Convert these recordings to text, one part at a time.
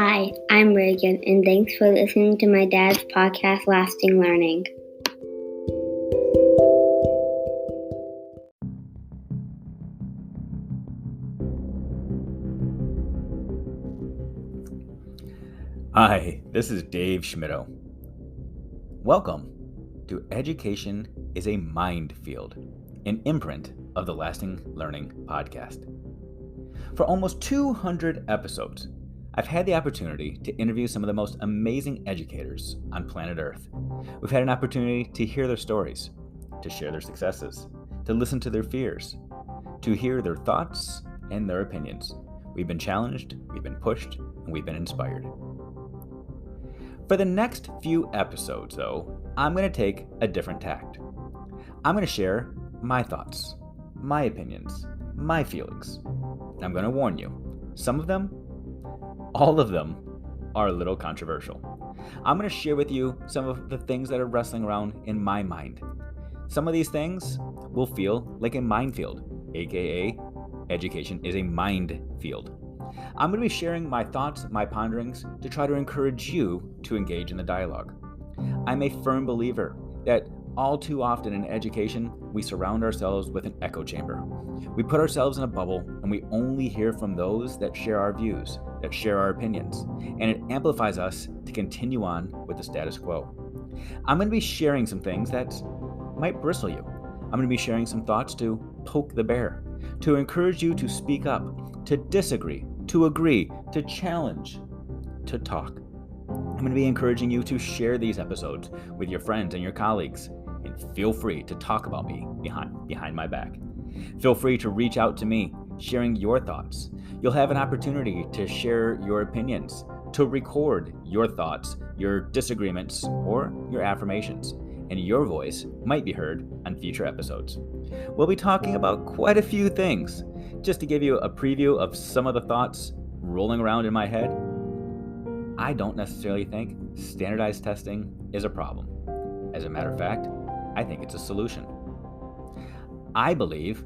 Hi, I'm Reagan, and thanks for listening to my dad's podcast, Lasting Learning. Hi, this is Dave Schmitto. Welcome to Education is a Minefield, an imprint of the Lasting Learning podcast. For almost 200 episodes, I've had the opportunity to interview some of the most amazing educators on planet Earth. We've had an opportunity to hear their stories, to share their successes, to listen to their fears, to hear their thoughts and their opinions. We've been challenged, we've been pushed, and we've been inspired. For the next few episodes, though, I'm going to take a different tact. I'm going to share my thoughts, my opinions, my feelings. And I'm going to warn you, some of them, all of them, are a little controversial. I'm going to share with you some of the things that are wrestling around in my mind. Some of these things will feel like a minefield, aka education is a mind field. I'm going to be sharing my thoughts, my ponderings, to try to encourage you to engage in the dialogue. I'm a firm believer that all too often in education, we surround ourselves with an echo chamber. We put ourselves in a bubble and we only hear from those that share our views, that share our opinions, and it amplifies us to continue on with the status quo. I'm going to be sharing some things that might bristle you. I'm going to be sharing some thoughts to poke the bear, to encourage you to speak up, to disagree, to agree, to challenge, to talk. I'm going to be encouraging you to share these episodes with your friends and your colleagues, and feel free to talk about me behind my back. Feel free to reach out to me, sharing your thoughts. You'll have an opportunity to share your opinions, to record your thoughts, your disagreements, or your affirmations, and your voice might be heard on future episodes. We'll be talking about quite a few things. Just to give you a preview of some of the thoughts rolling around in my head, I don't necessarily think standardized testing is a problem. As a matter of fact, I think it's a solution. I believe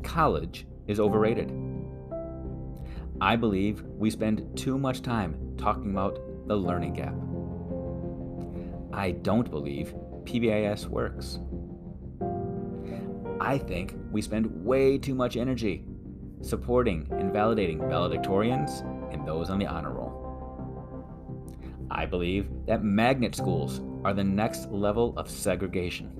college is overrated. I believe we spend too much time talking about the learning gap. I don't believe PBIS works. I think we spend way too much energy supporting and validating valedictorians and those on the honor roll. I believe that magnet schools are the next level of segregation.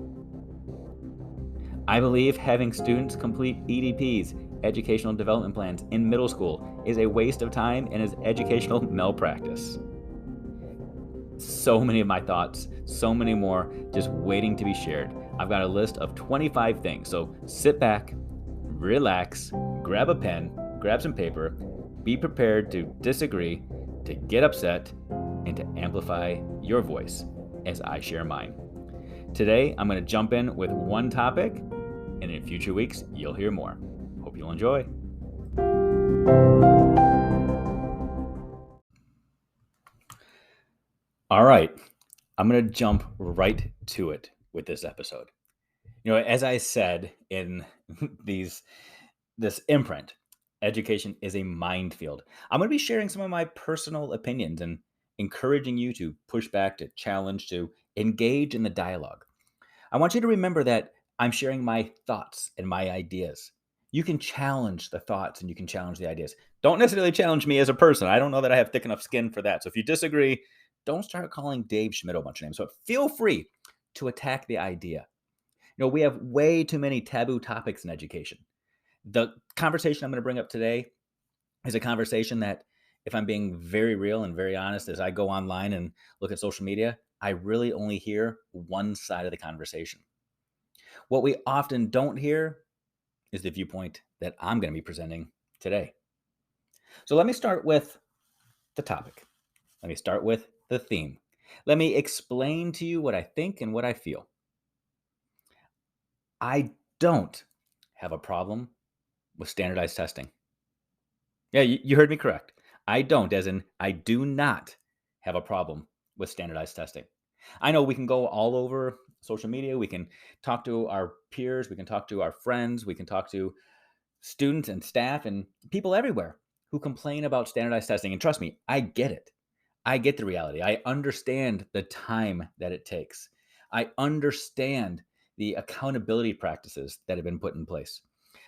I believe having students complete EDPs, educational development plans, in middle school is a waste of time and is educational malpractice. So many of my thoughts, so many more just waiting to be shared. I've got a list of 25 things, so sit back, relax, grab a pen, grab some paper, be prepared to disagree, to get upset, and to amplify your voice as I share mine. Today, I'm going to jump in with one topic, and in future weeks, you'll hear more. Hope you'll enjoy. All right, I'm going to jump right to it with this episode. As I said in this imprint, education is a minefield. I'm going to be sharing some of my personal opinions and encouraging you to push back, to challenge, to engage in the dialogue. I want you to remember that I'm sharing my thoughts and my ideas. You can challenge the thoughts and you can challenge the ideas. Don't necessarily challenge me as a person. I don't know that I have thick enough skin for that. So if you disagree, don't start calling Dave Schmidt a bunch of names. So feel free to attack the idea. We have way too many taboo topics in education. The conversation I'm going to bring up today is a conversation that, if I'm being very real and very honest, as I go online and look at social media, I really only hear one side of the conversation. What we often don't hear is the viewpoint that I'm going to be presenting today. So let me start with the topic. Let me start with the theme. Let me explain to you what I think and what I feel. I don't have a problem with standardized testing. Yeah, you heard me correct. I don't, as in I do not have a problem with standardized testing. I know we can go all over social media. We can talk to our peers. We can talk to our friends. We can talk to students and staff and people everywhere who complain about standardized testing. And trust me, I get it. I get the reality. I understand the time that it takes. I understand the accountability practices that have been put in place.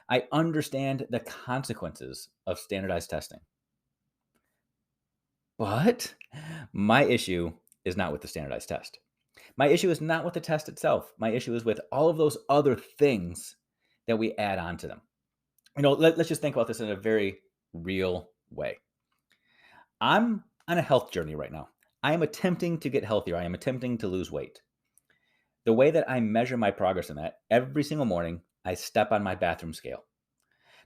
I understand the consequences of standardized testing. But my issue is not with the standardized test. My issue is not with the test itself. My issue is with all of those other things that we add on to them. Let's just think about this in a very real way. I'm on a health journey right now. I am attempting to get healthier. I am attempting to lose weight. The way that I measure my progress in that, every single morning, I step on my bathroom scale.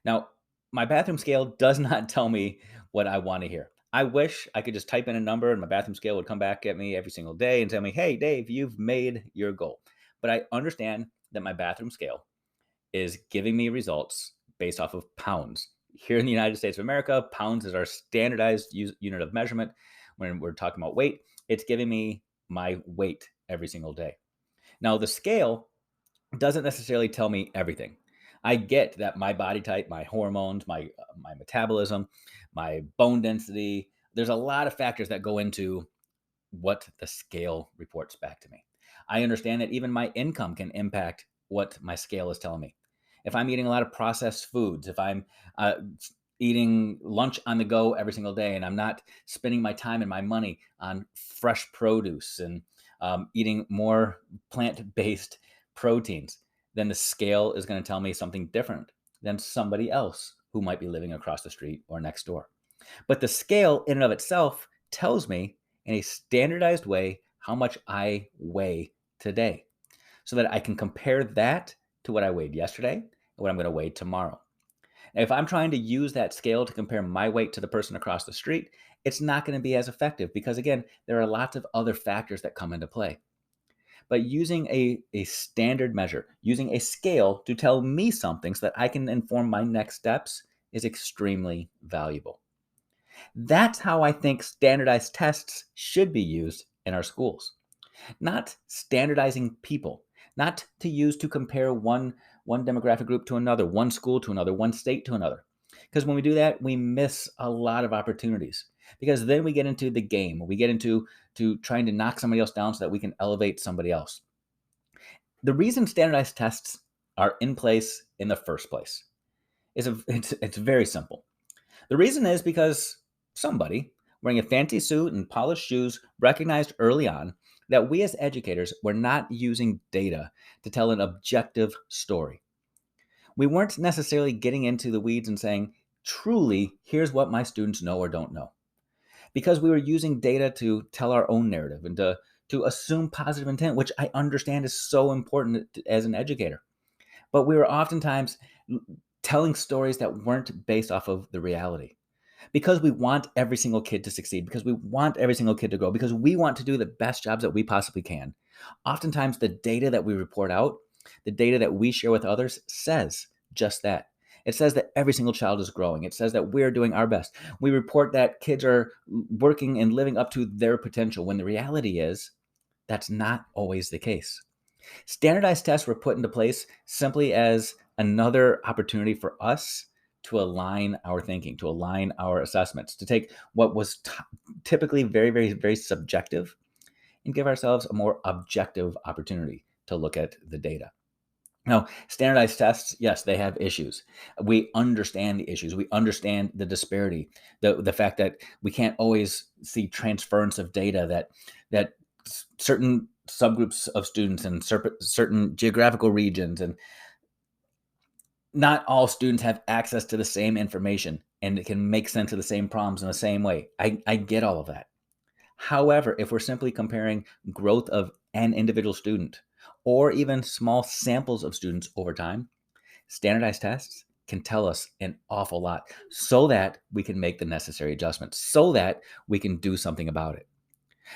Now, my bathroom scale does not tell me what I want to hear. I wish I could just type in a number and my bathroom scale would come back at me every single day and tell me, hey, Dave, you've made your goal. But I understand that my bathroom scale is giving me results based off of pounds. Here in the United States of America, pounds is our standardized unit of measurement. When we're talking about weight, it's giving me my weight every single day. Now, the scale doesn't necessarily tell me everything. I get that my body type, my hormones, my metabolism, my bone density, there's a lot of factors that go into what the scale reports back to me. I understand that even my income can impact what my scale is telling me. If I'm eating a lot of processed foods, if I'm eating lunch on the go every single day and I'm not spending my time and my money on fresh produce and eating more plant-based proteins, then the scale is going to tell me something different than somebody else who might be living across the street or next door. But the scale in and of itself tells me in a standardized way how much I weigh today so that I can compare that to what I weighed yesterday and what I'm going to weigh tomorrow. Now, if I'm trying to use that scale to compare my weight to the person across the street, it's not going to be as effective because, again, there are lots of other factors that come into play. But using a standard measure, using a scale to tell me something so that I can inform my next steps is extremely valuable. That's how I think standardized tests should be used in our schools. Not standardizing people, not to use to compare one demographic group to another, one school to another, one state to another. Because when we do that, we miss a lot of opportunities. Because then we get into the game, we get into trying to knock somebody else down so that we can elevate somebody else. The reason standardized tests are in place in the first place is it's very simple. The reason is because somebody wearing a fancy suit and polished shoes recognized early on that we as educators were not using data to tell an objective story. We weren't necessarily getting into the weeds and saying, truly, here's what my students know or don't know. Because we were using data to tell our own narrative and to assume positive intent, which I understand is so important as an educator. But we were oftentimes telling stories that weren't based off of the reality. Because we want every single kid to succeed, because we want every single kid to grow, because we want to do the best jobs that we possibly can. Oftentimes, the data that we report out, the data that we share with others says just that. It says that every single child is growing. It says that we're doing our best. We report that kids are working and living up to their potential, when the reality is that's not always the case. Standardized tests were put into place simply as another opportunity for us to align our thinking, to align our assessments, to take what was typically very, very, very subjective and give ourselves a more objective opportunity to look at the data. Now, standardized tests, yes, they have issues. We understand the issues. We understand the disparity, the fact that we can't always see transference of data, that certain subgroups of students in certain geographical regions, and not all students have access to the same information and it can make sense of the same problems in the same way. I get all of that. However, if we're simply comparing growth of an individual student or even small samples of students over time, standardized tests can tell us an awful lot so that we can make the necessary adjustments, so that we can do something about it.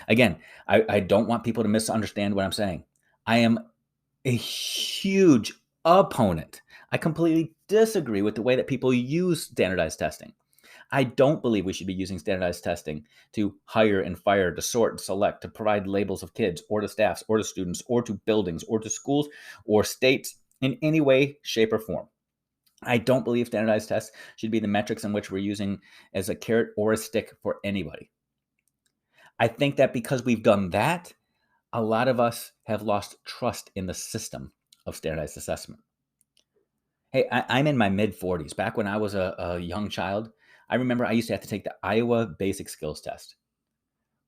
Again, I don't want people to misunderstand what I'm saying. I am a huge opponent. I completely disagree with the way that people use standardized testing. I don't believe we should be using standardized testing to hire and fire, to sort and select, to provide labels of kids or to staffs or to students or to buildings or to schools or states in any way, shape, or form. I don't believe standardized tests should be the metrics in which we're using as a carrot or a stick for anybody. I think that because we've done that, a lot of us have lost trust in the system of standardized assessment. Hey, I'm in my mid-40s. Back when I was a young child, I remember I used to have to take the Iowa Basic Skills Test.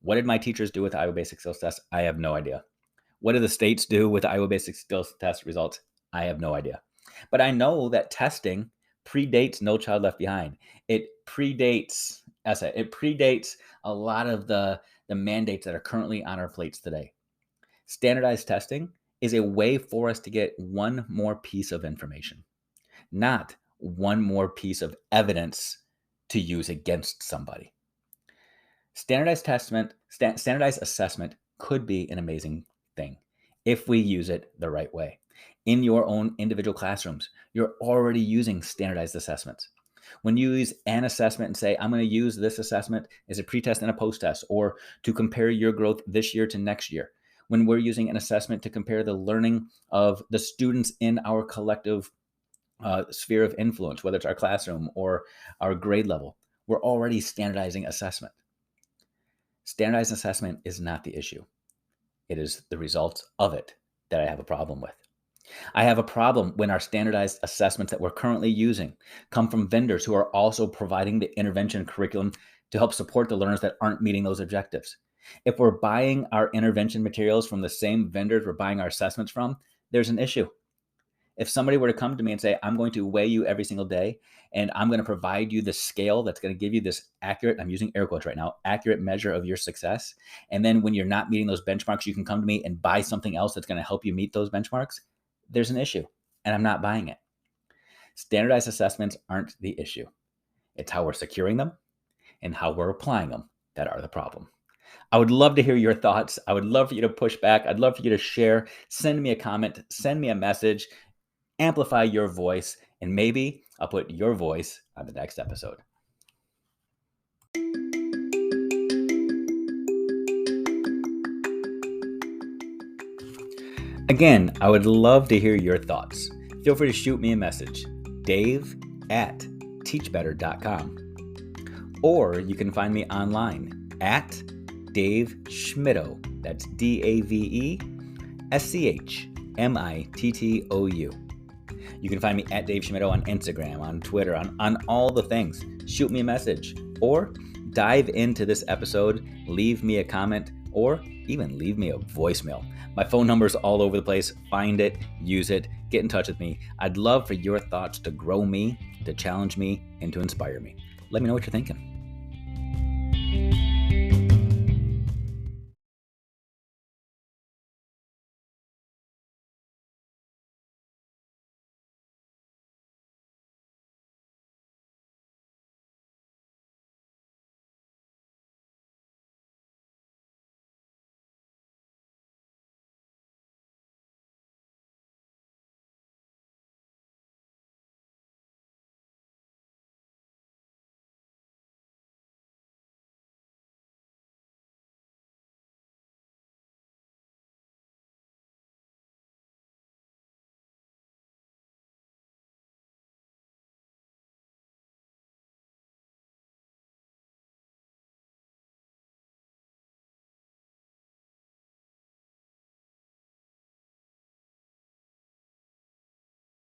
What did my teachers do with the Iowa Basic Skills Test? I have no idea. What do the states do with the Iowa Basic Skills Test results? I have no idea. But I know that testing predates No Child Left Behind. It predates ESSA. It predates a lot of the mandates that are currently on our plates today. Standardized testing is a way for us to get one more piece of information, not one more piece of evidence to use against somebody. Standardized assessment could be an amazing thing if we use it the right way. In your own individual classrooms, you're already using standardized assessments. When you use an assessment and say, I'm going to use this assessment as a pretest and a post-test, or to compare your growth this year to next year, when we're using an assessment to compare the learning of the students in our collective sphere of influence, whether it's our classroom or our grade level, we're already standardizing assessment. Standardized assessment is not the issue. It is the results of it that I have a problem with. I have a problem when our standardized assessments that we're currently using come from vendors who are also providing the intervention curriculum to help support the learners that aren't meeting those objectives. If we're buying our intervention materials from the same vendors we're buying our assessments from, there's an issue. If somebody were to come to me and say, I'm going to weigh you every single day, and I'm going to provide you the scale that's going to give you this accurate, I'm using air quotes right now, accurate measure of your success. And then when you're not meeting those benchmarks, you can come to me and buy something else that's going to help you meet those benchmarks. There's an issue, and I'm not buying it. Standardized assessments aren't the issue. It's how we're securing them and how we're applying them that are the problem. I would love to hear your thoughts. I would love for you to push back. I'd love for you to share. Send me a comment. Send me a message. Amplify your voice, and maybe I'll put your voice on the next episode. Again, I would love to hear your thoughts. Feel free to shoot me a message, dave@teachbetter.com. Or you can find me online at Dave Schmittou. That's DAVESCHMITTOU. You can find me at Dave Schmittou on Instagram, on Twitter, on all the things. Shoot me a message or dive into this episode, leave me a comment, or even leave me a voicemail. My phone number is all over the place. Find it, use it, get in touch with me. I'd love for your thoughts to grow me, to challenge me, and to inspire me. Let me know what you're thinking.